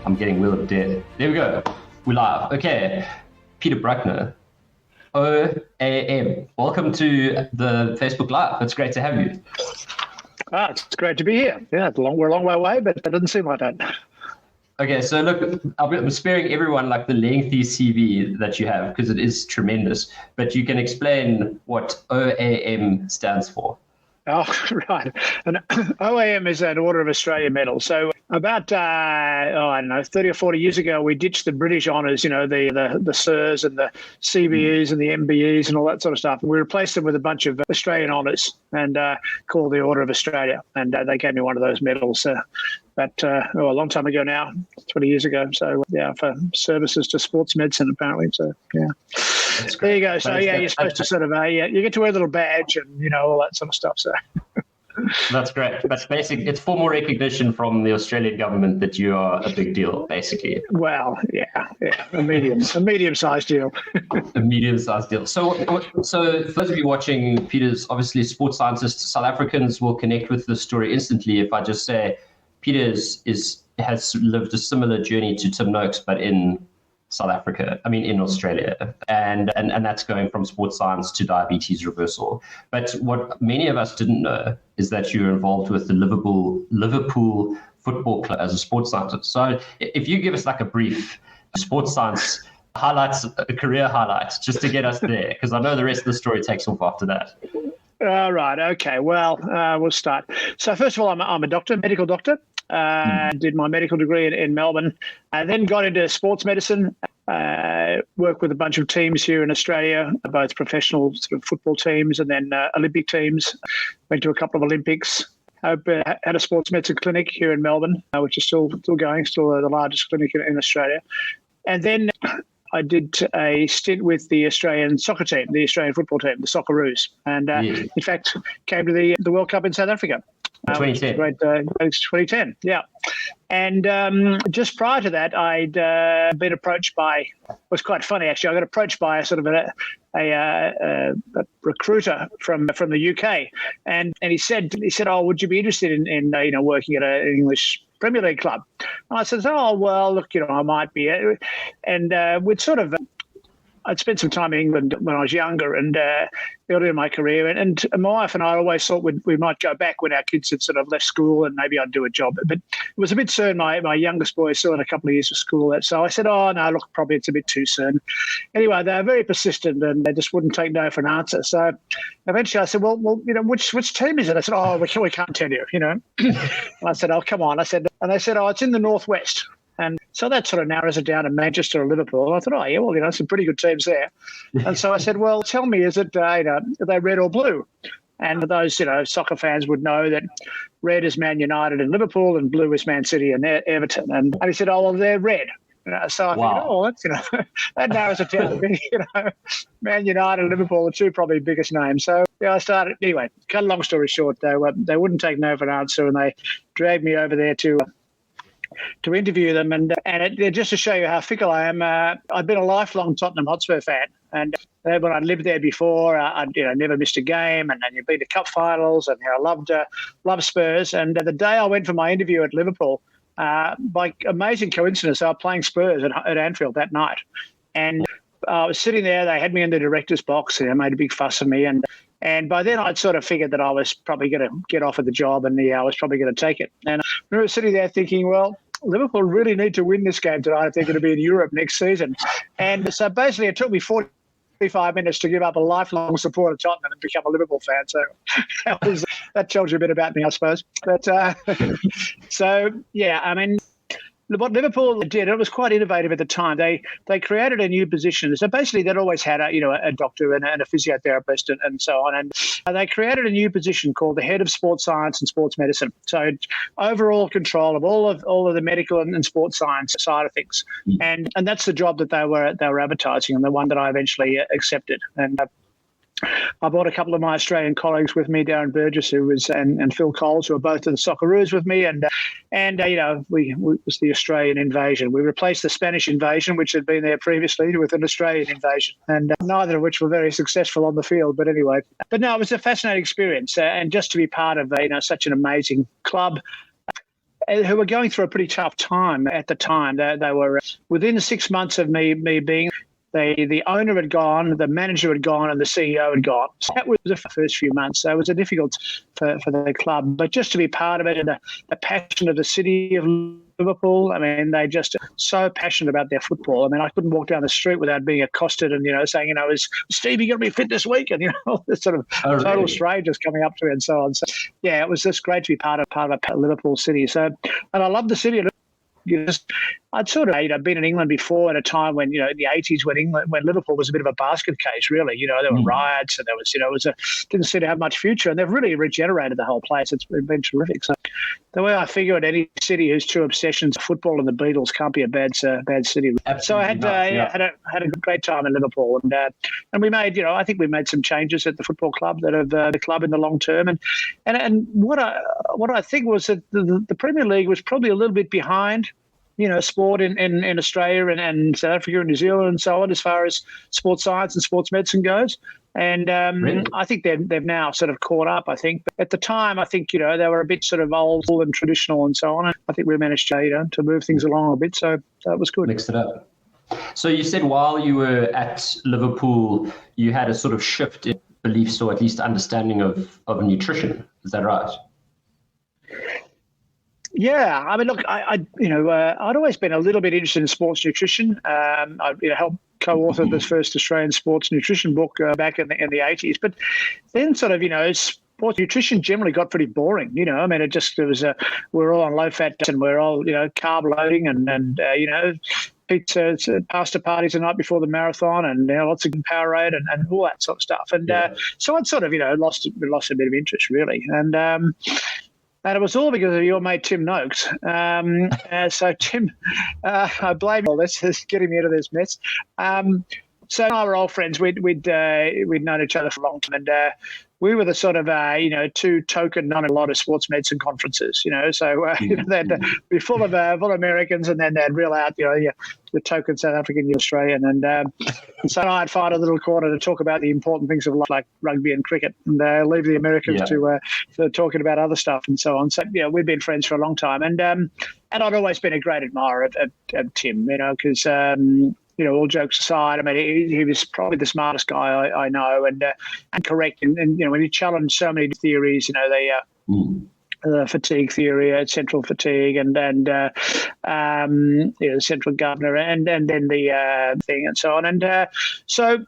I'm getting Wheel of Death. There we go. We're live. Okay. Peter Brukner, OAM. Welcome to the Facebook Live. It's great to have you. It's great to be here. Yeah, we're a long way away, but it doesn't seem like that. Okay, so look, I'm sparing everyone like the lengthy CV that you have because it is tremendous, but you can explain what OAM stands for. Oh, right. And OAM is an Order of Australia medal. So about, I don't know, 30 or 40 years ago, we ditched the British honours, you know, the Sirs and the CBEs and the MBEs and all that sort of stuff. And we replaced them with a bunch of Australian honours and called the Order of Australia. And they gave me one of those medals a long time ago now, 20 years ago. So, yeah, for services to sports medicine, apparently. So, yeah. There you go. So, yeah, you're supposed to sort of, you get to wear a little badge and, you know, all that sort of stuff. So. That's great. That's basic. It's formal recognition from the Australian government that you are a big deal, basically. Well, yeah, a medium-sized deal. A medium-sized deal. So for those of you watching, Peter's obviously a sports scientist. South Africans will connect with the story instantly if I just say Peter has lived a similar journey to Tim Noakes, but in South Africa, in Australia, and that's going from sports science to diabetes reversal. But what many of us didn't know is that you're involved with the Liverpool Football Club as a sports scientist. So if you give us like a brief sports science highlights, a career highlight, just to get us there, because I know the rest of the story takes off after that. All right. Okay. Well, we'll start. So first of all, I'm a doctor, medical doctor. Did my medical degree in Melbourne. I then got into sports medicine. Worked with a bunch of teams here in Australia, both professional sort of football teams and then Olympic teams. Went to a couple of Olympics. Had a sports medicine clinic here in Melbourne, which is still going, still the largest clinic in Australia. And then I did a stint with the Australian soccer team, the Australian football team, the Socceroos, and in fact came to the World Cup in South Africa. 2010. Great, 2010, yeah. And just prior to that, I'd been approached by, it was quite funny actually, I got approached by a sort of a recruiter from the UK. And he said, oh, would you be interested in working at an English Premier League club? And I said, oh, well, look, I might be. And I'd spent some time in England when I was younger and early in my career. And my wife and I always thought we might go back when our kids had sort of left school and maybe I'd do a job. But it was a bit soon. My youngest boy is still in a couple of years of school. So I said, oh, no, look, probably it's a bit too soon. Anyway, they were very persistent and they just wouldn't take no for an answer. So eventually I said, well, which team is it? I said, oh, we can't tell you, And I said, oh, come on. And they said, oh, it's in the Northwest. And so that sort of narrows it down to Manchester or Liverpool. And I thought, oh, yeah, well, some pretty good teams there. And so I said, well, tell me, is it, are they red or blue? And those, soccer fans would know that red is Man United and Liverpool and blue is Man City and Everton. And he said, oh, well, they're red. So I thought, oh, that's, that narrows it down a bit. Man United and Liverpool are two probably biggest names. So I started, anyway, cut a long story short, they wouldn't take no for an answer and they dragged me over there to interview them. And just to show you how fickle I am, I've been a lifelong Tottenham Hotspur fan. And when I lived there before, I'd never missed a game. And you've been to cup finals and I loved Spurs. And the day I went for my interview at Liverpool, by amazing coincidence, I was playing Spurs at Anfield that night. And I was sitting there. They had me in the director's box. They made a big fuss of me. And by then I'd sort of figured that I was probably going to get offered the job and I was probably going to take it. And I remember sitting there thinking, well, Liverpool really need to win this game tonight if they're going to be in Europe next season. And so basically it took me 45 minutes to give up a lifelong support of Tottenham and become a Liverpool fan. So that tells you a bit about me, I suppose. But so, yeah, what Liverpool did, it was quite innovative at the time. They created a new position. So basically, they'd always had a doctor and a physiotherapist and so on. And they created a new position called the head of sports science and sports medicine. So overall control of all of the medical and sports science side of things. And that's the job that they were advertising and the one that I eventually accepted. And I brought a couple of my Australian colleagues with me, Darren Burgess, who was and Phil Coles, who were both in the Socceroos with me, and we was the Australian invasion. We replaced the Spanish invasion, which had been there previously, with an Australian invasion, and neither of which were very successful on the field. But anyway, it was a fascinating experience, and just to be part of such an amazing club. who were going through a pretty tough time at the time. They were within 6 months of me being. The owner had gone, the manager had gone, and the CEO had gone. So that was the first few months. So it was a difficult for the club. But just to be part of it and the passion of the city of Liverpool, I mean, they just so passionate about their football. I mean, I couldn't walk down the street without being accosted and, saying, is Steve, you going to be fit this week? And, this sort of total strangers coming up to me and so on. So, yeah, it was just great to be part of Liverpool City. So, and I love the city of I'd sort of been in England before at a time when, in the 80s when Liverpool was a bit of a basket case, really. There were riots and there was, didn't seem to have much future. And they've really regenerated the whole place. It's been terrific. So the way I figure it, any city whose true obsessions football and the Beatles can't be a bad city. Absolutely. So I had a great time in Liverpool. And we made, I think we made some changes at the football club that have the club in the long term. And what I think was that the Premier League was probably a little bit behind sport in Australia and South Africa and New Zealand and so on, as far as sports science and sports medicine goes. And really? I think they've now sort of caught up, I think. But at the time, I think, they were a bit sort of old and traditional and so on. I think we managed to move things along a bit. So that was good. Mixed it up. So you said while you were at Liverpool, you had a sort of shift in beliefs or at least understanding of nutrition. Is that right? Yeah, I mean, look, I'd always been a little bit interested in sports nutrition. I helped co-author this first Australian sports nutrition book back in the 80s. But then sort of, sports nutrition generally got pretty boring. I mean, we're all on low fat and we're all, carb loading and pizza, pasta parties the night before the marathon and lots of Powerade and all that sort of stuff. And so I'd sort of, lost a bit of interest, really. And it was all because of your mate Tim Noakes. So Tim, I blame all this, getting me into this mess. So I were old friends. We'd known each other for a long time, and we were the sort of two token, not a lot of sports medicine conferences. So they'd be full of Americans, and then they'd reel out the token South African, Australian, and so I'd find a little corner to talk about the important things of life, like rugby and cricket, and leave the Americans to talking about other stuff and so on. So we've been friends for a long time, and I'd always been a great admirer of Tim, because. All jokes aside, I mean, he was probably the smartest guy I know, and correct. And when he challenged so many theories, the fatigue theory, central fatigue, and central governor, and then the thing, and so on. And so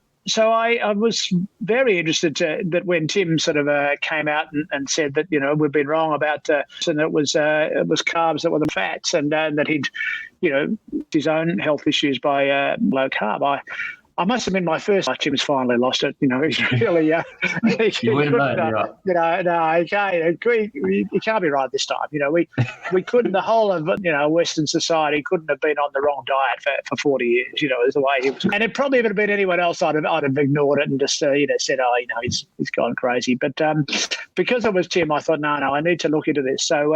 I was very interested that when Tim sort of came out and said that we've been wrong about and it was carbs that were the fats, and that he'd his own health issues by low carb. I must have been my first. Tim's finally lost it. He's really. You wouldn't know. No, he can't be right this time. We couldn't. The whole of Western society couldn't have been on the wrong diet for 40 years. Is the way he was. And it probably would have been anyone else. I'd have ignored it and just said, he's gone crazy. But because it was Tim, I thought, no, I need to look into this. So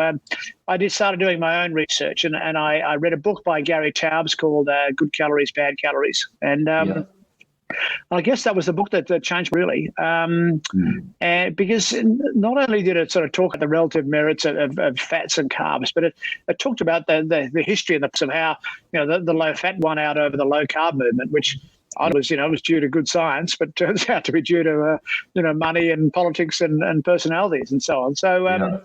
I started doing my own research, and I read a book by Gary Taubes called "Good Calories, Bad Calories," and. I guess that was the book that changed really, and because not only did it sort of talk about the relative merits of fats and carbs, but it talked about the history and of how the low fat won out over the low carb movement, which I was was due to good science, but turns out to be due to money and politics and personalities and so on. So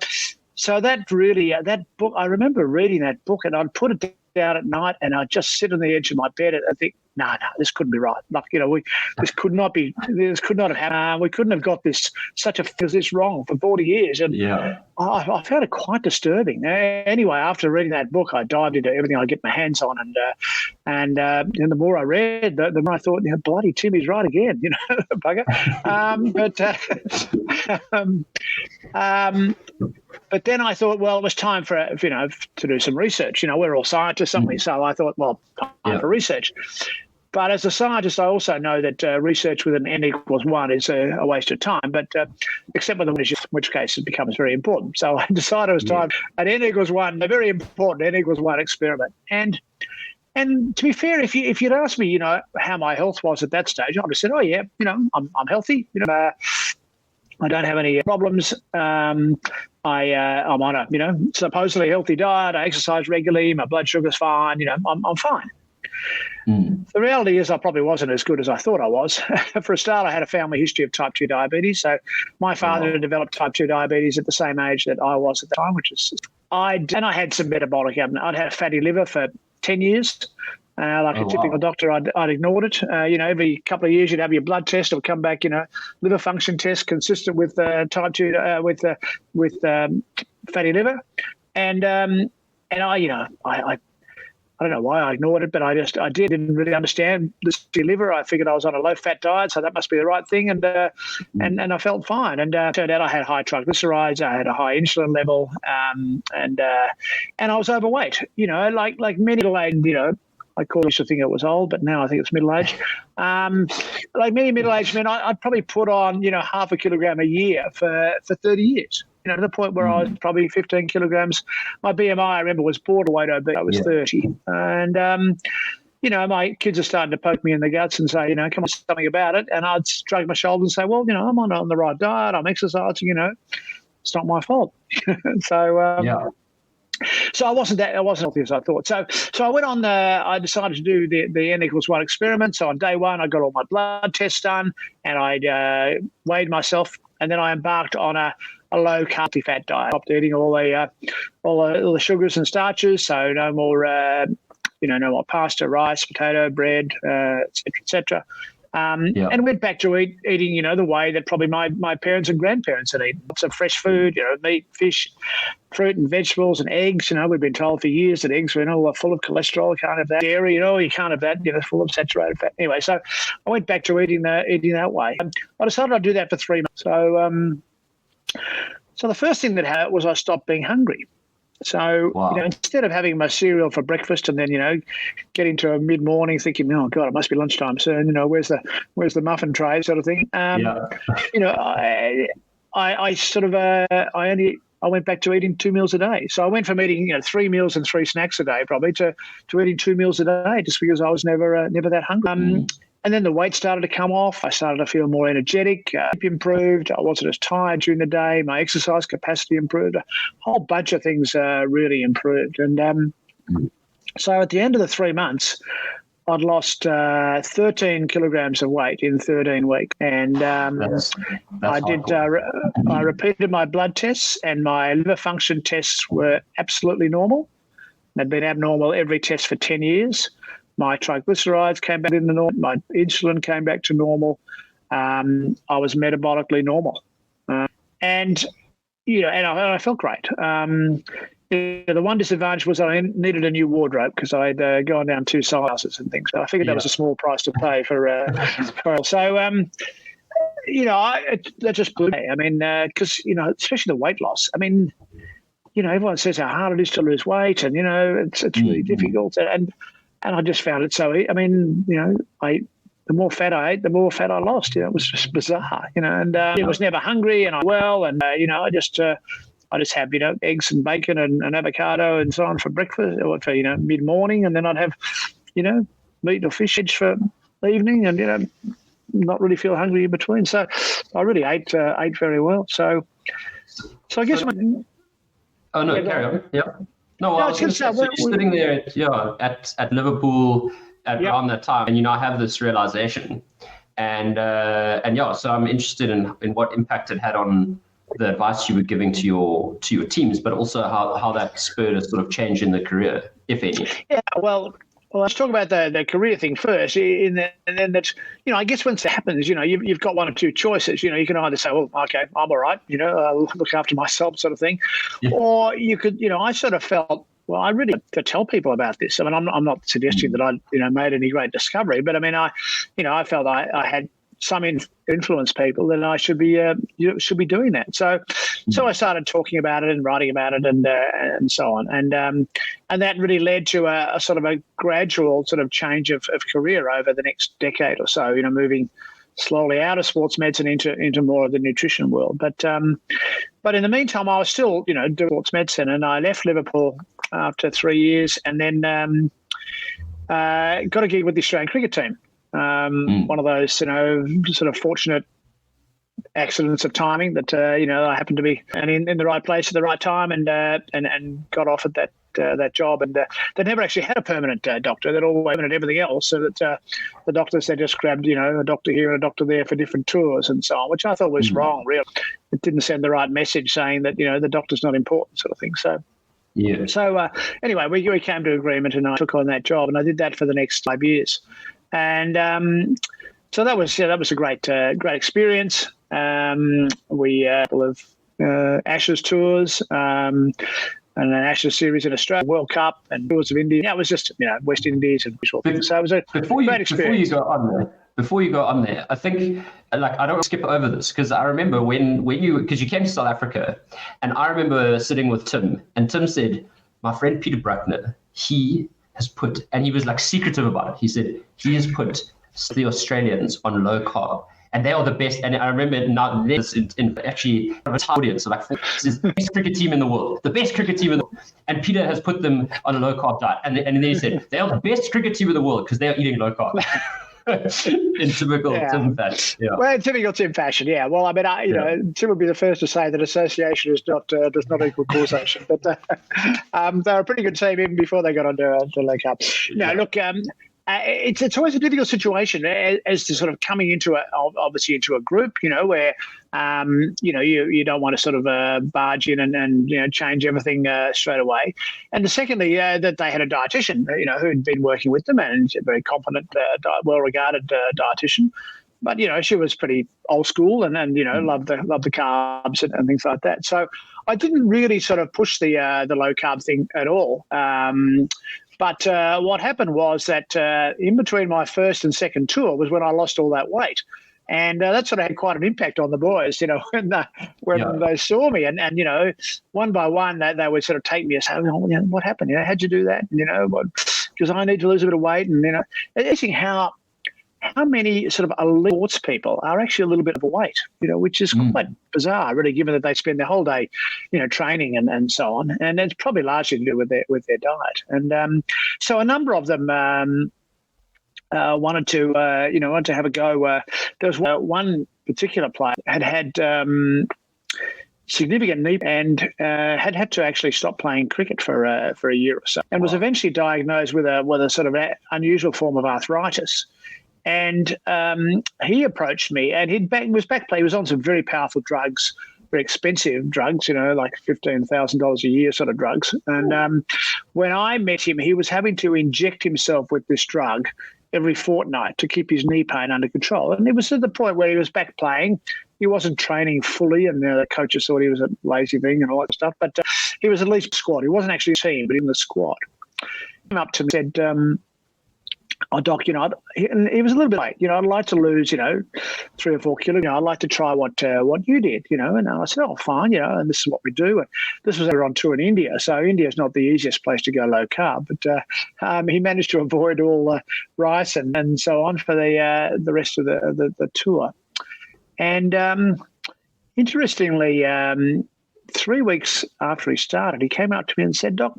so that really that book, I remember reading that book, and I'd put it down at night and I'd just sit on the edge of my bed and I think, no, this couldn't be right. Like, this could not have happened. We couldn't have got such a this wrong for 40 years. And I found it quite disturbing. Anyway, after reading that book, I dived into everything I could get my hands on, and the more I read, the more I thought, bloody Timmy's right again, bugger. But then I thought, well, it was time for to do some research. We're all scientists, aren't we? So I thought, well, time for research. But as a scientist, I also know that research with an n=1 is a waste of time, but except with in which case it becomes very important. So I decided it was time an n=1, a very important n=1 experiment. And to be fair, if you'd asked me, how my health was at that stage, I would have said, oh yeah, I'm healthy. I don't have any problems. I'm on a, supposedly healthy diet. I exercise regularly. My blood sugar's fine. I'm fine. The reality is I probably wasn't as good as I thought I was. For a start, I had a family history of type 2 diabetes. So my father developed type 2 diabetes at the same age that I was at the time, and I had some metabolic. I'd had a fatty liver for 10 years. Like a typical doctor, I'd ignored it. Every couple of years you'd have your blood test. It would come back, liver function test consistent with type 2, with fatty liver. And I don't know why I ignored it, but I didn't really understand this liver. I figured I was on a low-fat diet, so that must be the right thing, and I felt fine. And turned out I had high triglycerides, I had a high insulin level, and I was overweight. Like many middle-aged, I used to think it was old, but now I think it's middle-aged. Like many middle-aged men, I'd probably put on, half a kilogram a year for 30 years. To the point where I was probably 15 kilograms. My BMI, I remember, was borderline obese. I was 30. And, my kids are starting to poke me in the guts and say, come on, something about it. And I'd shrug my shoulders and say, well, I'm on the right diet. I'm exercising, it's not my fault. So, So I wasn't healthy as I thought. So I went on. I decided to do the N=1 experiment. So on day one, I got all my blood tests done, and I weighed myself, and then I embarked on a low-carb fat diet. I stopped eating all the sugars and starches. So no more, no more pasta, rice, potato, bread, etc. And went back to eating, the way that probably my parents and grandparents had eaten. Lots of fresh food, meat, fish, fruit and vegetables and eggs. We've been told for years that eggs are full of cholesterol. You can't have that. Dairy, you can't have that, full of saturated fat. Anyway, so I went back to eating that way. I decided I'd do that for 3 months. So the first thing that happened was I stopped being hungry. So, instead of having my cereal for breakfast and then, getting to a mid-morning thinking, oh, God, it must be lunchtime soon, where's the muffin tray sort of thing. I went back to eating 2 meals a day. So I went from eating, 3 meals and 3 snacks a day probably to eating 2 meals a day just because I was never that hungry. And then the weight started to come off. I started to feel more energetic, improved. I wasn't as tired during the day. My exercise capacity improved. A whole bunch of things really improved. And so at the end of the 3 months, I'd lost 13 kilograms of weight in 13 weeks. And that's I repeated my blood tests, and my liver function tests were absolutely normal. They'd been abnormal every test for 10 years. My triglycerides came back into normal. My insulin came back to normal. I was metabolically normal, and I felt great. The one disadvantage was I needed a new wardrobe because I'd gone down 2 sizes and things. So I figured that was a small price to pay for. So that just blew me. I mean, because especially the weight loss. I mean, everyone says how hard it is to lose weight, and it's really difficult. And I just found it so. I mean, the more fat I ate, the more fat I lost. It was just bizarre. And I was never hungry, and I just have eggs and bacon and avocado and so on for breakfast or for mid morning, and then I'd have meat or fish for the evening, and not really feel hungry in between. So I really ate very well. So I guess. Oh no, carry on. Yeah. No, I was going to say, so you're sitting there at Liverpool around that time, and I have this realization, and so I'm interested in what impact it had on the advice you were giving to your teams, but also how that spurred a sort of change in the career, if any. Yeah, well, let's talk about the career thing first. And then that's, I guess once it happens, you've got one of two choices. You can either say, well, okay, I'm all right, I'll look after myself sort of thing. Yeah. Or you could, I sort of felt, well, I really have to tell people about this. I mean, I'm not suggesting that I, made any great discovery, but I mean, I felt I had some influence people, then I should be doing that. So I started talking about it and writing about it and so on, and that really led to a sort of a gradual sort of change of career over the next decade or so. Moving slowly out of sports medicine into more of the nutrition world. But in the meantime, I was still doing sports medicine, and I left Liverpool after 3 years, and then got a gig with the Australian cricket team. One of those, sort of fortunate accidents of timing that I happened to be in the right place at the right time and got offered that job. And they never actually had a permanent doctor. They'd always permanent everything else, so that the doctors, they just grabbed a doctor here and a doctor there for different tours and so on, which I thought was wrong. Really, it didn't send the right message, saying that the doctor's not important, sort of thing. So. Yeah. So anyway, we came to agreement, and I took on that job, and I did that for the next 5 years, and so that was a great experience. We of Ashes tours, and an Ashes series in Australia, World Cup, and tours of India. Yeah, it was just West Indies and visual things. So it was a great experience. Before you go on there, I think I don't want to skip over this, because I remember because you came to South Africa, and I remember sitting with Tim, and Tim said, my friend Peter Brukner, he has put, and he was like secretive about it. He said he has put the Australians on low carb, and they are the best. And I remember now this in actually a audience, so like this is the best cricket team in the world, and Peter has put them on a low carb diet, and then he said they are the best cricket team in the world because they are eating low carb. In typical Tim fashion. Yeah. Well, in typical Tim fashion, yeah. Well, I mean, Tim would be the first to say that association is does not equal causation, but they're a pretty good team even before they got onto low carb. No, look, it's always a difficult situation as to sort of coming into a group, where you don't want to sort of barge in and change everything straight away. And secondly, that they had a dietitian, who had been working with them, and a very competent, well-regarded dietitian. But she was pretty old school and loved the carbs and things like that. So I didn't really sort of push the low carb thing at all. But what happened was that in between my first and second tour was when I lost all that weight. And that sort of had quite an impact on the boys, when they saw me. And one by one, they would sort of take me and say, what happened? How'd you do that? Because I need to lose a bit of weight. And, it's how many sort of elite sports people are actually a little bit overweight, which is quite bizarre, really, given that they spend their whole day, training and so on. And it's probably largely to do with their diet. And so a number of them wanted to have a go. There was one particular player had significant knee and had to actually stop playing cricket for a year or so, and was eventually diagnosed with a sort of unusual form of arthritis. And he approached me, and he was back play. He was on some very powerful drugs, very expensive drugs, like $15,000 a year sort of drugs. And when I met him, he was having to inject himself with this drug every fortnight to keep his knee pain under control. And it was at the point where he was back playing. He wasn't training fully, and the coaches thought he was a lazy thing and all that stuff. But he was at least squad. He wasn't actually a team, but in the squad. He came up to me and said, oh, Doc, he was a little bit late. I'd like to lose, 3 or 4 kilos. I'd like to try what you did, And I said, oh, fine, and this is what we do. And this was on tour in India, so India is not the easiest place to go low carb. But he managed to avoid all rice and so on for the rest of the tour. And interestingly, 3 weeks after he started, he came up to me and said, Doc,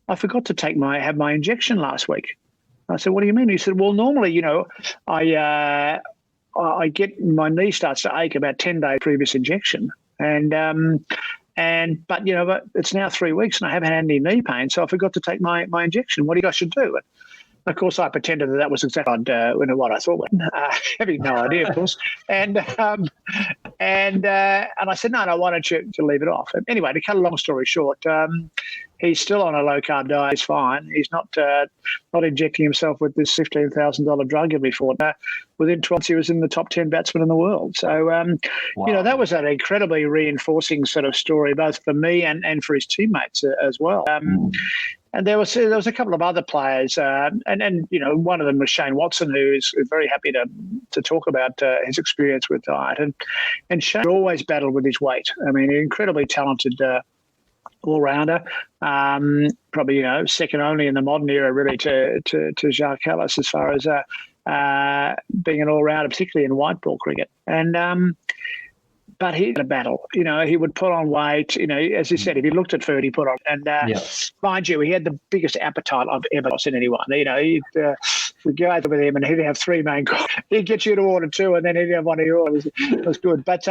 I forgot to have my injection last week. I said, what do you mean? He said, well, normally, I get my knee starts to ache about 10 days previous injection. But it's now 3 weeks and I haven't had any knee pain. So I forgot to take my injection. What do you guys should do? And of course, I pretended that was exactly what I thought, having no idea, of course. And I said, no, why don't you leave it off? And anyway, to cut a long story short, he's still on a low-carb diet. He's fine. He's not injecting himself with this $15,000 drug every fortnight. Within 12 months, he was in the top 10 batsmen in the world. So, wow. That was an incredibly reinforcing sort of story, both for me and for his teammates as well. And there was a couple of other players, and one of them was Shane Watson, who is very happy to talk about his experience with diet. And Shane always battled with his weight. I mean, an incredibly talented all-rounder, probably second only in the modern era, really, to Jacques Kallis as far as being an all-rounder, particularly in white ball cricket. And but he had a battle. He would put on weight. As he said, if he looked at food, he put on. And mind you, he had the biggest appetite I've ever seen anyone. He'd we'd go out with him, and he'd have 3 main courses. He'd get you to order 2, and then he'd have one of yours. It was good. But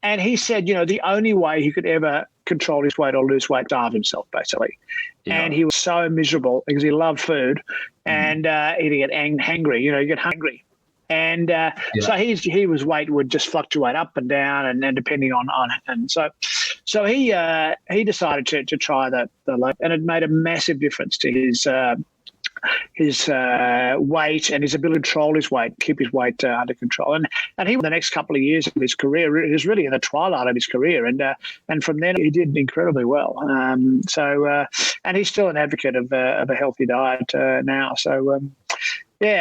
and he said, the only way he could ever control his weight or lose weight, starve himself, basically. Yeah. And he was so miserable because he loved food, and he'd get hangry. He'd get hungry. And so his weight would just fluctuate up and down, and depending on and so he decided to try the low, and it made a massive difference to his weight and his ability to control his weight, keep his weight under control. And he, the next couple of years of his career, he was really in the twilight of his career, and from then he did incredibly well. And he's still an advocate of a healthy diet now. So.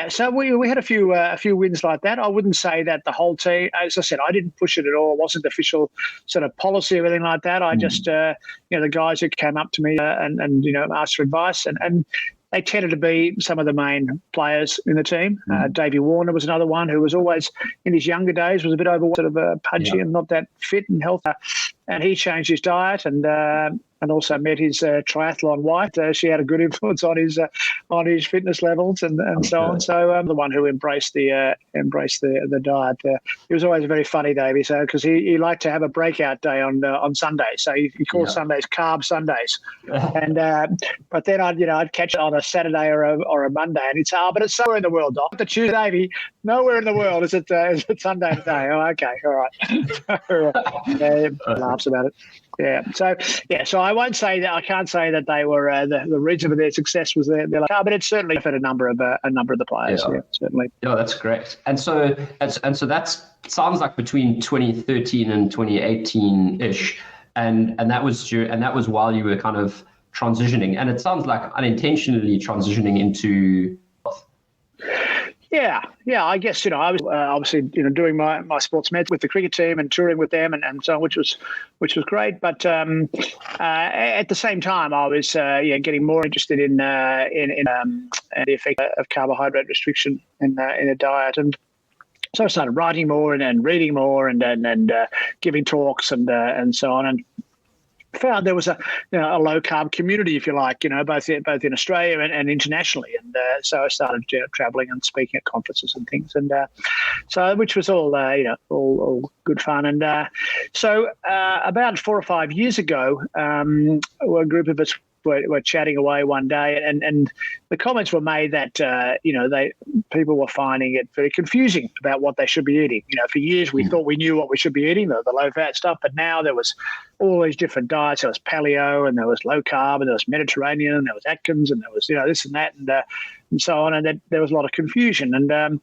So we had a few wins like that. I wouldn't say that the whole team, as I said, I didn't push it at all. It wasn't official sort of policy or anything like that. I just, the guys who came up to me and asked for advice, and they tended to be some of the main players in the team. Davey Warner was another one who was always, in his younger days, was a bit overweight, sort of pudgy and not that fit and healthy. And he changed his diet and also met his triathlon wife. She had a good influence on his fitness levels and so on. So I'm the one who embraced the diet. He was always very funny, Davey, because he liked to have a breakout day on Sundays. So he called Sundays carb Sundays. And but then I'd catch it on a Saturday or a Monday, and he'd say, but it's somewhere in the world, Doc. The Tuesday, Davey, nowhere in the world is it Sunday today. Oh, okay, all right. Laughs about it. So I won't say that. I can't say that they were the reason for their success was their but it's certainly for a number of the players. Yeah, certainly. Yeah, that's correct. And so that sounds like between 2013 and 2018 ish, and that was while you were kind of transitioning, and it sounds like unintentionally transitioning into. Yeah. I guess I was obviously doing my sports med with the cricket team and touring with them and so on, which was great. But at the same time, I was getting more interested in the effect of carbohydrate restriction in a diet, and so I started writing more and reading more and giving talks and so on, and found there was a low carb community, if you like, both in Australia and internationally, and so I started traveling and speaking at conferences and things, and so which was all all good fun, and so about 4 or 5 years ago, a group of us were chatting away one day, and the comments were made that people were finding it very confusing about what they should be eating. For years we thought we knew what we should be eating, the low fat stuff, but now there was all these different diets. There was paleo, and there was low carb, and there was Mediterranean, and there was Atkins, and there was this and that, and so on, and there was a lot of confusion, and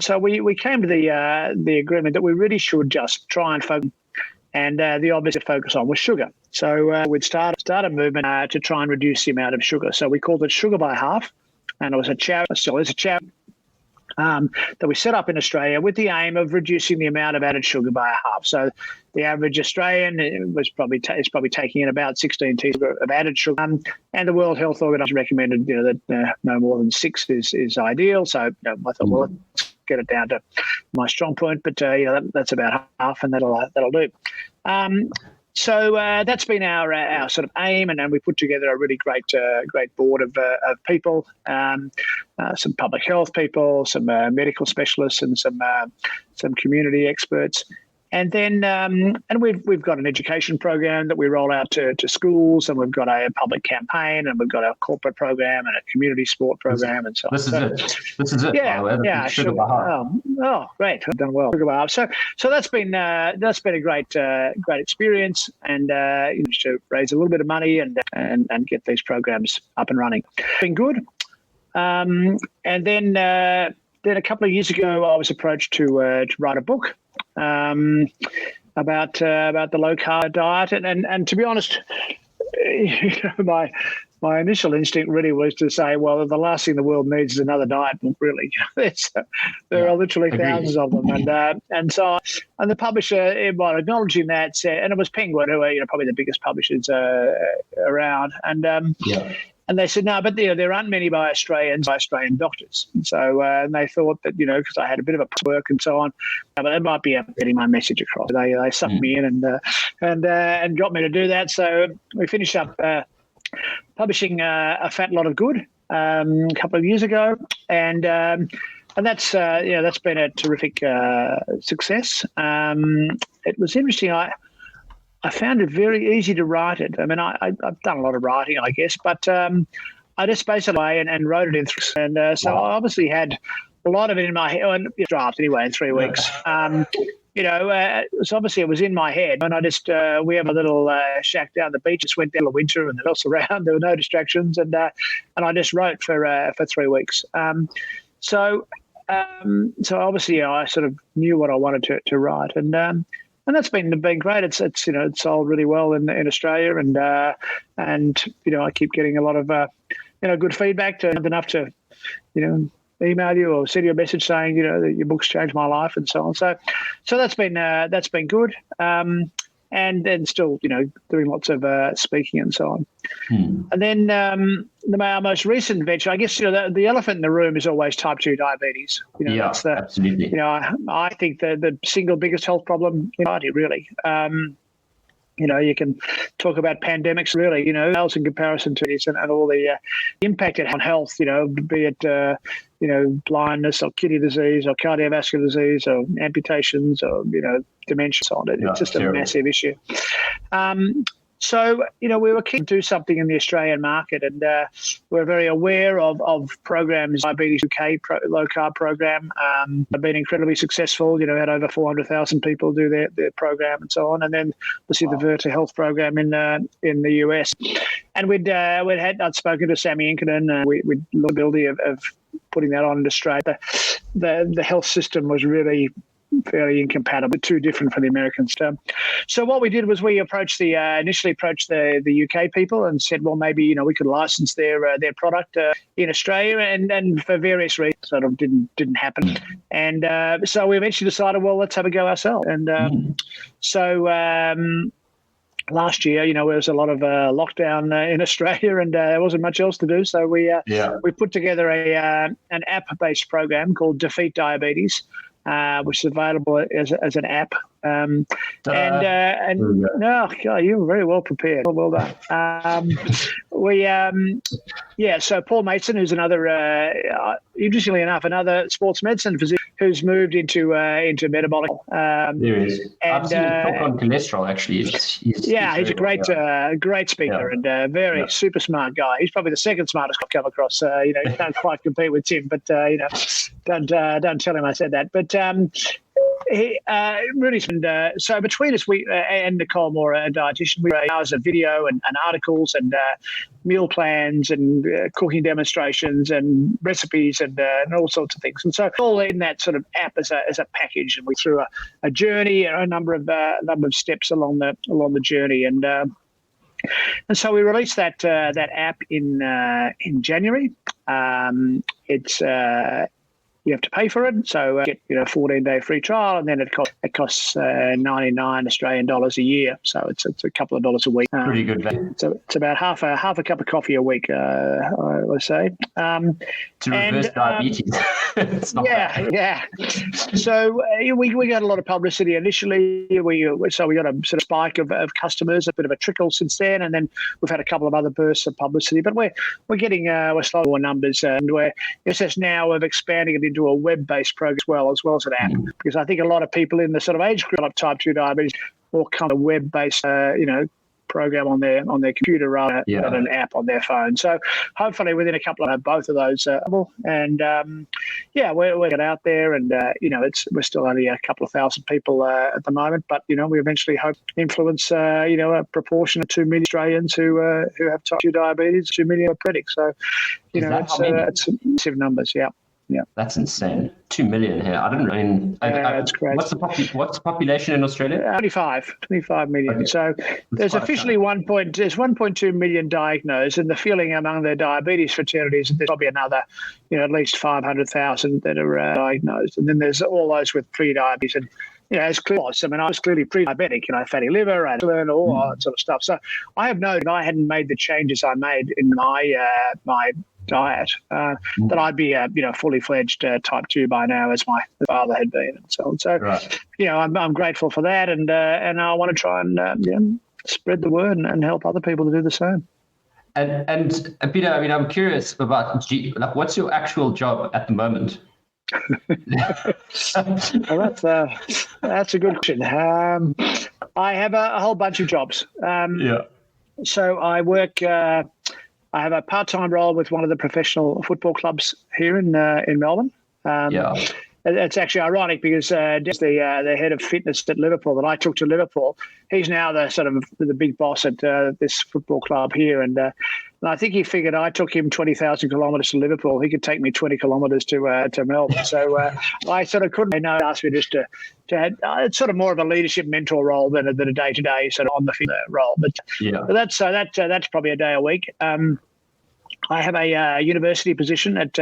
so we came to the agreement that we really should just try and focus. And the obvious focus on was sugar. So we'd start a movement to try and reduce the amount of sugar. So we called it Sugar by Half, and it was a charity, still is a charity, that we set up in Australia with the aim of reducing the amount of added sugar by a half. So the average Australian is probably taking in about 16 teaspoons of added sugar, and the World Health Organization recommended that no more than 6 is ideal. So I thought, well, let's get it down to my strong point, but that's about half, and that'll do. So that's been our sort of aim, and we put together a really great board of people, some public health people, some medical specialists, and some community experts. And then and we've got an education program that we roll out to schools, and we've got a public campaign, and we've got a corporate program and a community sport program, and so on. This is it. Yeah. Sugar by Half. Oh, great! I've done well. Sugar by Half. So that's been a great experience, and to raise a little bit of money and get these programs up and running. It's been good. And then a couple of years ago, I was approached to write a book about the low carb diet, and to be honest, my initial instinct really was to say, well, the last thing the world needs is another diet book. Really, there are literally thousands of them, and the publisher, while acknowledging that, said, and it was Penguin, who are probably the biggest publishers around, and they said, no, but there aren't many by Australian doctors. And so and they thought that, because I had a bit of a work and so on, but it might be getting my message across. They sucked me in and got me to do that. So we finished up publishing A Fat Lot of Good, a couple of years ago, and that's that's been a terrific success. It was interesting. I found it very easy to write it. I mean, I've done a lot of writing, I guess, but I just basically and wrote it in so I obviously had a lot of it in my head, draft anyway, in 3 weeks. So obviously it was in my head, and I just we have a little shack down the beach. Just went down the winter, and else around. There were no distractions, and I just wrote for 3 weeks. So obviously I sort of knew what I wanted to write, and that's been great. It's it's sold really well in Australia, and I keep getting a lot of good feedback, enough to email you or send you a message saying that your book's changed my life and so on. So that's been good. And then still doing lots of speaking and so on. And then our most recent venture, I guess the elephant in the room is always type 2 diabetes. That's absolutely. I think the single biggest health problem in society, really. You can talk about pandemics, really, else in comparison to this and all the impact it had on health, be it, blindness or kidney disease or cardiovascular disease or amputations or, dementia and so on. It's just a massive issue. So, we were keen to do something in the Australian market, and we're very aware of programs, Diabetes UK low-carb program. Have been incredibly successful, had over 400,000 people do their program and so on. And then obviously the Virta Health program in the US. And I'd spoken to Sammy Inkerman, we'd looked at the ability of putting that on in Australia. The health system was really fairly incompatible, too different for the Americans. So what we did was we initially approached the UK people and said, well, maybe we could license their product in Australia, and for various reasons sort of didn't happen. And so we eventually decided, well, let's have a go ourselves. And last year, there was a lot of lockdown in Australia, and there wasn't much else to do. So we put together an app-based program called Defeat Diabetes, which is available as an app. No, God, you were very well prepared. Well done. So Paul Mason, who's interestingly enough, another sports medicine physician who's moved into metabolic. There is. I've seen him talk on cholesterol, actually. He's a great speaker and very super smart guy. He's probably the second smartest I've come across. You can't quite compete with Tim, but don't tell him I said that. But he really, so between us, we and Nicole Moore, a dietitian, we made hours of video and articles and meal plans and cooking demonstrations and recipes and all sorts of things. And so all in that sort of app as a package, and we threw a journey and a number of steps along the journey. And so we released that app in January. It's you have to pay for it, so get 14-day free trial, and then it costs 99 Australian dollars a year, so it's a couple of dollars a week. Pretty good value. So it's about half a cup of coffee a week, let's say. To reverse diabetes. It's not bad. Yeah. So we got a lot of publicity initially. We got a sort of spike of customers, a bit of a trickle since then, and then we've had a couple of other bursts of publicity. But we're getting we're slowing more numbers, and we're now of expanding it into a web-based program as well as an app, because I think a lot of people in the sort of age group of type 2 diabetes will come to a web-based program on their computer rather than an app on their phone. So hopefully within a couple of both of those, and we're get out there, and we're still only a couple of thousand people at the moment, but we eventually hope to influence a proportion of 2 million Australians who have type 2 diabetes, 2 million are predicts. So it's massive numbers. Yeah, that's insane. 2 million here. I don't know. That's great. What's the population in Australia? 25 million. Okay. So there's officially 1.2 million diagnosed, and the feeling among the diabetes fraternity is that there's probably another, at least 500,000 that are diagnosed, and then there's all those with pre-diabetes and. As clear as I was clearly pre-diabetic, fatty liver and all that sort of stuff. So I have known if I hadn't made the changes I made in my diet, that I'd be a fully fledged type 2 by now, as my father had been, and so on. So right. I'm grateful for that, and I want to try and spread the word and help other people to do the same. And Peter, I mean, I'm curious about like, what's your actual job at the moment? Well, that's a good question. I have a whole bunch of jobs. So I work. I have a part-time role with one of the professional football clubs here in Melbourne. It's actually ironic because the head of fitness at Liverpool that I took to Liverpool, he's now the sort of the big boss at this football club here, and I think he figured I took him 20,000 kilometres to Liverpool. He could take me 20 kilometres to Melbourne. So I sort of couldn't ask me just to it's sort of more of a leadership mentor role than a day-to-day sort of on the field role. But that's probably a day a week. I have a university position at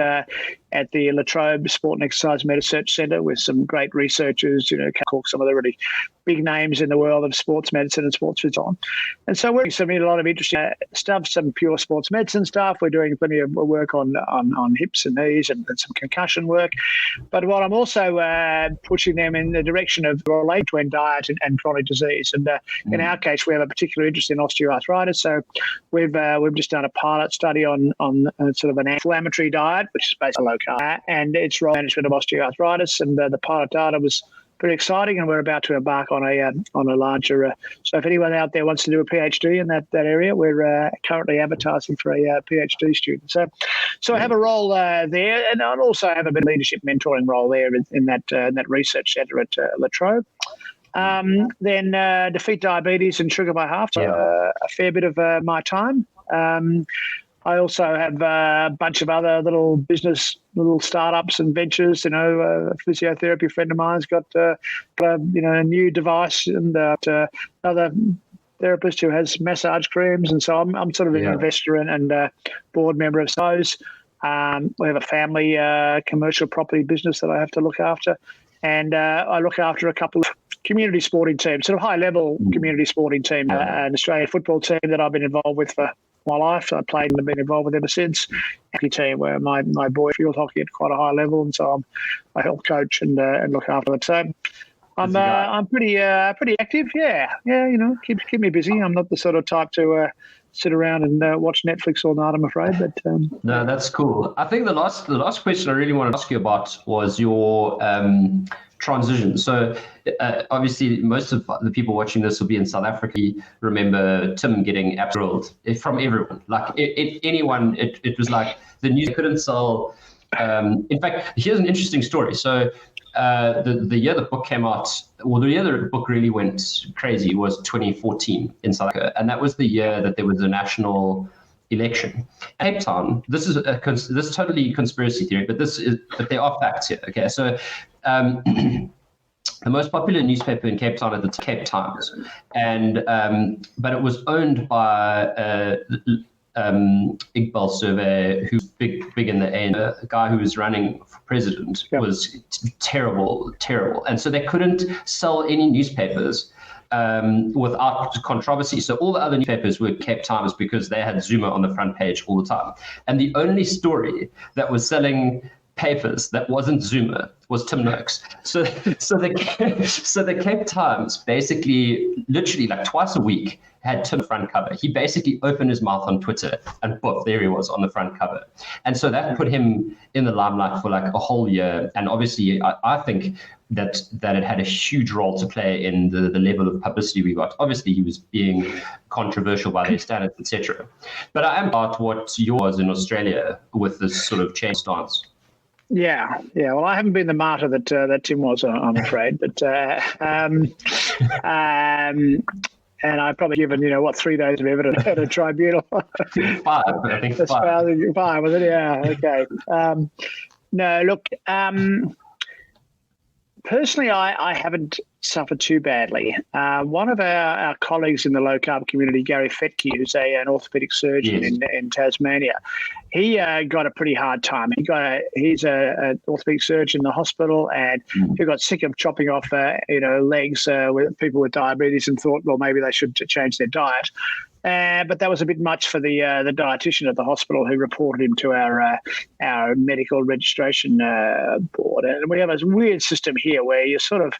the La Trobe Sport and Exercise Research Centre with some great researchers, some of the really big names in the world of sports medicine and sports physiology. And so we're doing a lot of interesting stuff, some pure sports medicine stuff. We're doing plenty of work on hips and knees and some concussion work. But what I'm also pushing them in the direction of related to diet and chronic disease. And in our case, we have a particular interest in osteoarthritis. So we've just done a pilot study on sort of an inflammatory diet, which is basically low carb, and its role in management of osteoarthritis. And the pilot data was pretty exciting, and we're about to embark on a larger. So if anyone out there wants to do a PhD in that area, we're currently advertising for a PhD student. So I have a role there, and I also have a bit of leadership mentoring role there in that research centre at La Trobe. Then defeat diabetes and sugar by half. A fair bit of my time. I also have a bunch of other little startups and ventures. A physiotherapy friend of mine's got a new device, and another therapist who has massage creams. And so I'm sort of an investor and board member of those. We have a family commercial property business that I have to look after, and I look after a couple of community sporting teams, sort of high-level community sporting team, an Australian football team that I've been involved with for my life. I played and have been involved with ever since. Hockey team where my boy field hockey at quite a high level, and so I help coach and look after it. So I'm pretty active. Keep me busy. I'm not the sort of type to sit around and watch Netflix all night, I'm afraid. But no, that's cool. I think the last question I really wanted to ask you about was your transition. So obviously most of the people watching this will be in South Africa. Remember Tim getting grilled from everyone, like anyone. It was like the news couldn't sell. In fact, here's an interesting story. So the year the book came out, or the year the book really went crazy, was 2014 in South Africa, and that was the year that there was a national election. Cape Town. This is totally conspiracy theory, but there are facts here. Okay, so the most popular newspaper in Cape Town at the Cape Times, and but it was owned by Iqbal Survey, who's big in the end. A guy who was running for president was terrible, and so they couldn't sell any newspapers without controversy. So all the other newspapers were Cape Times because they had Zuma on the front page all the time. And the only story that was selling papers that wasn't Zuma was Tim Noakes. So the Cape Times basically, literally like twice a week, had Tim front cover. He basically opened his mouth on Twitter and poof, there he was on the front cover. And so that put him in the limelight for like a whole year. And obviously I think that it had a huge role to play in the level of publicity we got. Obviously he was being controversial by their standards, etc. But I am about what yours in Australia with this sort of change stance. Yeah. Well, I haven't been the martyr that Tim was, I'm afraid, but and I've probably given 3 days of evidence at a tribunal. 5, I think 5. 5 was it? Yeah. Okay. No, look. Personally, I haven't suffered too badly. One of our colleagues in the low-carb community, Gary Taubes, who's an orthopedic surgeon in Tasmania, he got a pretty hard time. He's an orthopedic surgeon in the hospital, and he got sick of chopping off legs with people with diabetes and thought, well, maybe they should change their diet. But that was a bit much for the dietitian at the hospital, who reported him to our medical registration board. And we have a weird system here where you sort of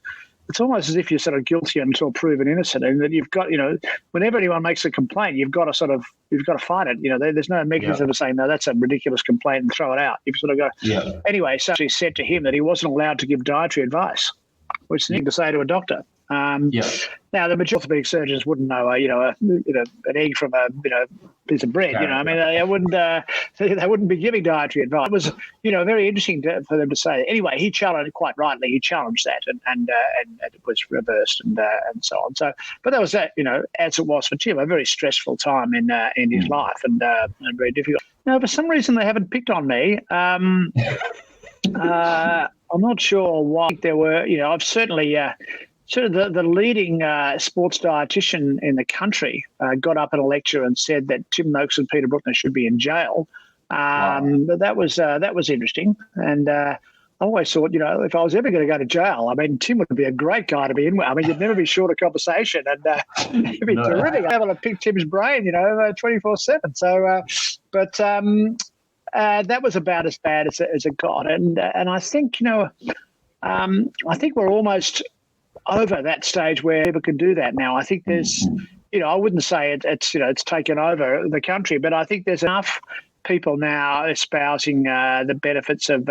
it's almost as if you're sort of guilty until proven innocent, and that you've got, whenever anyone makes a complaint, you've got to fight it. There's no mechanism of saying, no, that's a ridiculous complaint and throw it out. You've sort of got Anyway, so he said to him that he wasn't allowed to give dietary advice, which is thing to say to a doctor. Now, the majority of orthopedic surgeons wouldn't know, an egg from a piece of bread. They wouldn't be giving dietary advice. It was, very interesting for them to say. Anyway, he challenged, quite rightly, that, and it was reversed and so on. So, but that was that, as it was for Tim, a very stressful time in his life and very difficult. Now, for some reason, they haven't picked on me. I'm not sure why. There were, I've certainly. Sort of the leading sports dietitian in the country got up in a lecture and said that Tim Noakes and Peter Brukner should be in jail. But that was interesting. And I always thought, if I was ever going to go to jail, Tim would be a great guy to be in with. You'd never be short of conversation, and it'd be terrific. I'd be able to pick Tim's brain, 24/7. So, but that was about as bad as it got. And I think, I think we're almost over that stage where people can do that now. I think there's, I wouldn't say it's taken over the country, but I think there's enough people now espousing the benefits of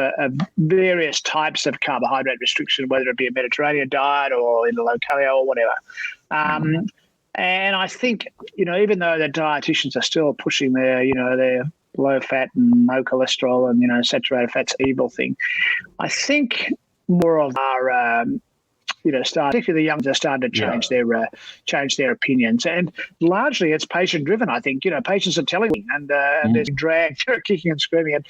various types of carbohydrate restriction, whether it be a Mediterranean diet or in a low carb or whatever. And I think, even though the dietitians are still pushing their low fat and no cholesterol and, saturated fat's evil thing, I think more of our particularly the young are starting to change their opinions, and largely it's patient driven. I think patients are telling me, and there's drag, kicking and screaming,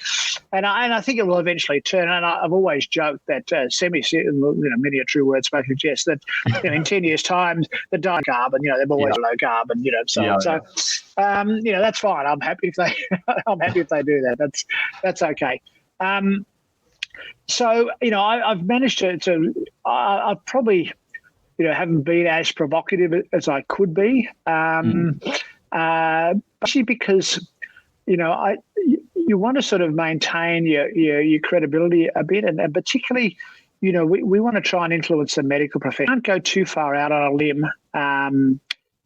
and I think it will eventually turn. And I've always joked that many a true word spoken jest, that in 10 years' time the diet carb, and they've always low carb, and so on. So that's fine. I'm happy if they do that. That's okay. So, I've managed to I probably, haven't been as provocative as I could be, actually because, you want to sort of maintain your credibility a bit, and particularly, we want to try and influence the medical profession. Can't go too far out on a limb,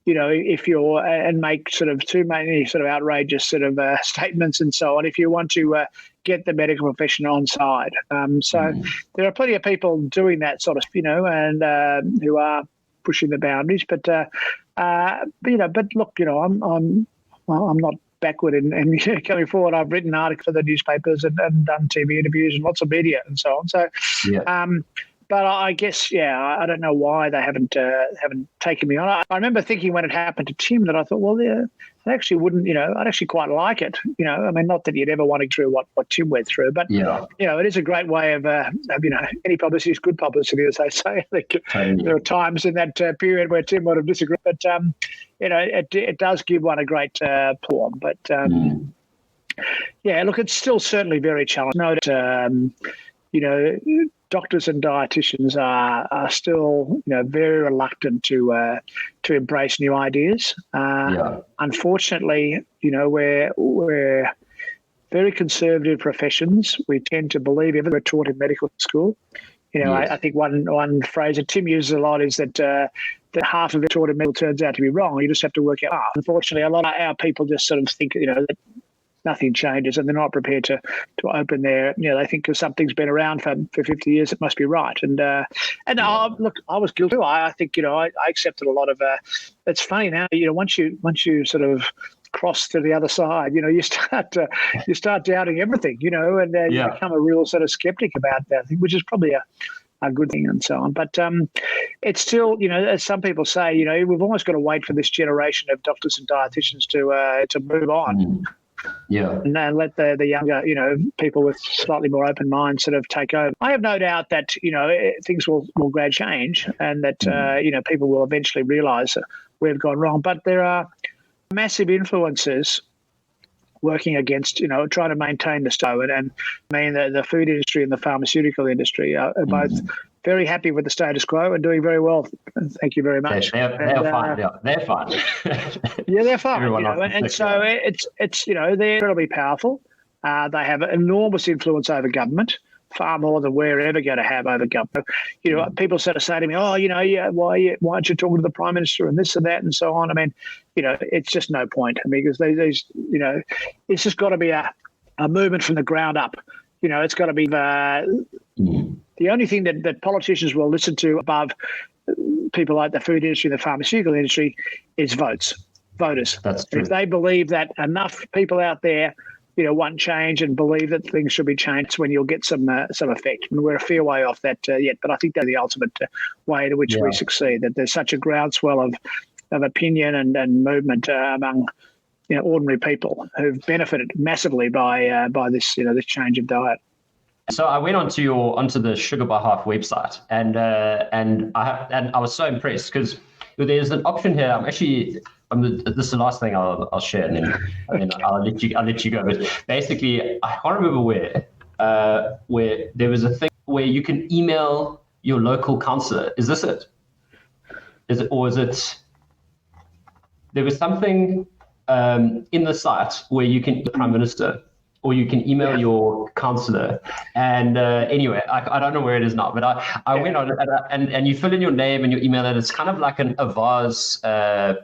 if you're and make sort of too many sort of outrageous sort of statements and so on, if you want to get the medical profession on side. So there are plenty of people doing that sort of, and who are pushing the boundaries. But look, I'm not backward in coming forward. I've written articles for the newspapers and done TV interviews and lots of media and so on. So, but I guess, I don't know why they haven't taken me on. I remember thinking when it happened to Tim that I thought, well, I actually wouldn't, I'd actually quite like it. Not that you'd ever want to go through what Tim went through, but, it is a great way of any publicity is good publicity, as they say. I think there are times in that period where Tim would have disagreed, but, it does give one a great platform. But, look, it's still certainly very challenging. Doctors and dietitians are still, very reluctant to embrace new ideas. Unfortunately, we're very conservative professions. We tend to believe everything we're taught in medical school. I think one phrase that Tim uses a lot is that half of it taught in medical turns out to be wrong. You just have to work out. Unfortunately, a lot of our people just sort of think, that nothing changes, and they're not prepared to open their, they think because something's been around for 50 years, it must be right. And look, I was guilty. I think, I accepted a lot of, it's funny now, once you sort of cross to the other side, you start doubting everything, and you become a real sort of skeptic about that, which is probably a good thing and so on. But it's still, as some people say, we've almost got to wait for this generation of doctors and dietitians to move on. And then let the younger, people with slightly more open minds sort of take over. I have no doubt that, things will gradually change, and that, people will eventually realise we've gone wrong. But there are massive influences working against, trying to maintain the status quo. And the food industry and the pharmaceutical industry are both very happy with the status quo and doing very well. Thank you very much. They're fine. They're fine. They're fine. And so it's they're incredibly powerful. They have enormous influence over government. far more than we're ever going to have over government. You know, people sort of say to me, "Oh, you know, yeah, why aren't you talking to the Prime Minister and this and that and so on?" I mean, you know, it's just no point. I mean, because these, you know, it's just got to be a movement from the ground up. You know, it's got to be the only thing that politicians will listen to above people like the food industry, the pharmaceutical industry, is voters. That's true. If they believe that enough people out there, you know, want change and believe that things should be changed, when you'll get some effect. And we're a fair way off that yet, but I think that's the ultimate way to which we succeed. That there's such a groundswell of opinion and movement among, you know, ordinary people who've benefited massively by this, you know, this change of diet. So I went onto the Sugar by Half website, and I was so impressed because there's an option here. This is the last thing I'll share, and then I'll let you go. But basically, I can't remember where there was a thing where you can email your local councillor. Is this it? Is it? There was something in the site where you can the Prime Minister, or you can email your councillor. And anyway, I don't know where it is now, but I went on and you fill in your name and your email, and it's kind of like a vase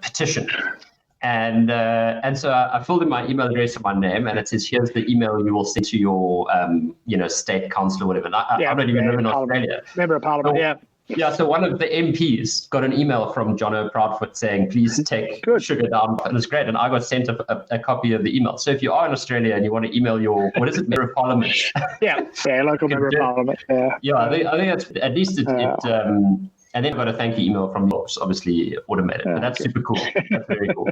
petition. And so I filled in my email address and my name, and it says, here's the email you will send to your state council or whatever. And I don't even live in Australia. Member of Parliament, Yeah, so one of the MPs got an email from Jono Proudfoot saying, please take sugar down. And it's great. And I got sent a copy of the email. So if you are in Australia and you want to email your, what is it, Member of Parliament? Local Member of Parliament. I think that's, at least it and then I got a thank you email from Noakes, obviously automated. But that's super cool. That's very cool.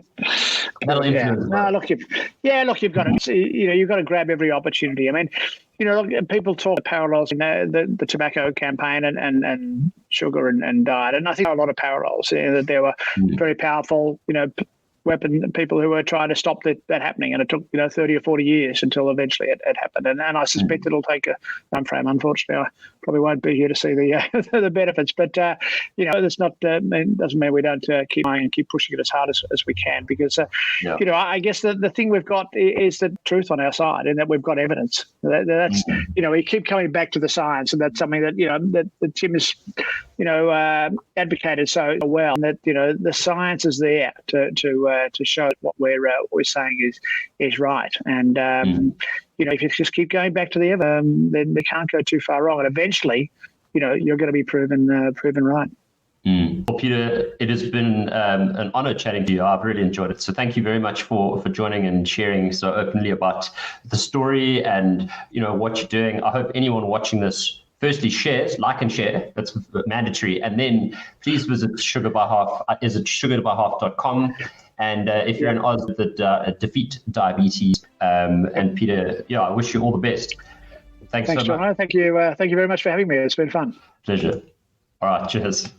That'll influence. Look, you've got to, you've got to grab every opportunity. I mean, look, people talk parallels, the tobacco campaign and sugar and diet, and I think there are a lot of parallels. That there were very powerful, weapon people who were trying to stop that happening, and it took 30 or 40 years until eventually it happened. And I suspect it'll take a time frame. Unfortunately, I probably won't be here to see the benefits, but that's not doesn't mean we don't keep trying and keep pushing it as hard as we can, because I guess the thing we've got is the truth on our side, and that we've got evidence. That's we keep coming back to the science, and that's something that that Tim has advocated so well, and that the science is there to show what we're saying is right. And if you just keep going back to the evidence, then they can't go too far wrong, and eventually you're going to be proven right. Well, Peter, it has been an honor chatting to you. I've really enjoyed it. So thank you very much for joining and sharing so openly about the story and what you're doing. I hope anyone watching this firstly shares, like and share. That's mandatory. And then please visit Sugar by Half. Is it sugarbyhalf.com? And if you're in Oz, defeat diabetes. And Peter, I wish you all the best. Thanks so much. Thank you very much for having me. It's been fun. Pleasure. All right, cheers.